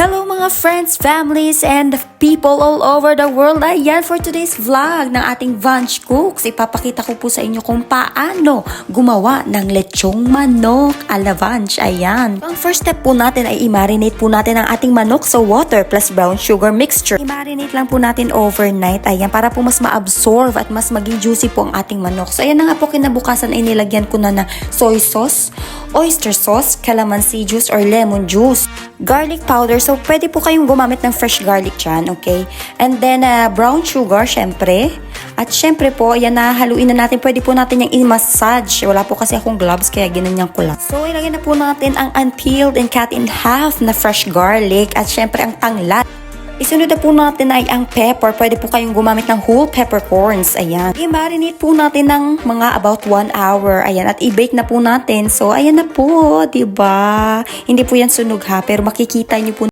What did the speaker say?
Hello mga friends, families, and people all over the world. Ayan, for today's vlog ng ating Vanch Cooks, ipapakita ko po sa inyo kung paano gumawa ng lechong manok a la Vanch. Ayan. Ang first step po natin ay i-marinate po natin ang ating manok sa water plus brown sugar mixture. I-marinate lang po natin overnight. Ayan, para po mas ma-absorb at mas maging juicy po ang ating manok. So ayan na nga po, kinabukasan ay nilagyan ko na ng soy sauce, oyster sauce, calamansi juice or lemon juice, garlic powder. So, pwede po kayong gumamit ng fresh garlic dyan, okay? And then, brown sugar, syempre. At syempre po, yan na, haluin na natin. Pwede po natin yung i-massage. Wala po kasi akong gloves, kaya ginanyan ko lang. So, ilagay na po natin ang unpeeled and cut in half na fresh garlic. At syempre, ang tanglat. Isunod na po natin ay ang pepper. Pwede po kayong gumamit ng whole peppercorns. Ayan. I-marinate po natin ng mga about 1 hour. Ayan. At i-bake na po natin. So, ayan na po. Diba? Hindi po yan sunog ha. Pero makikita nyo po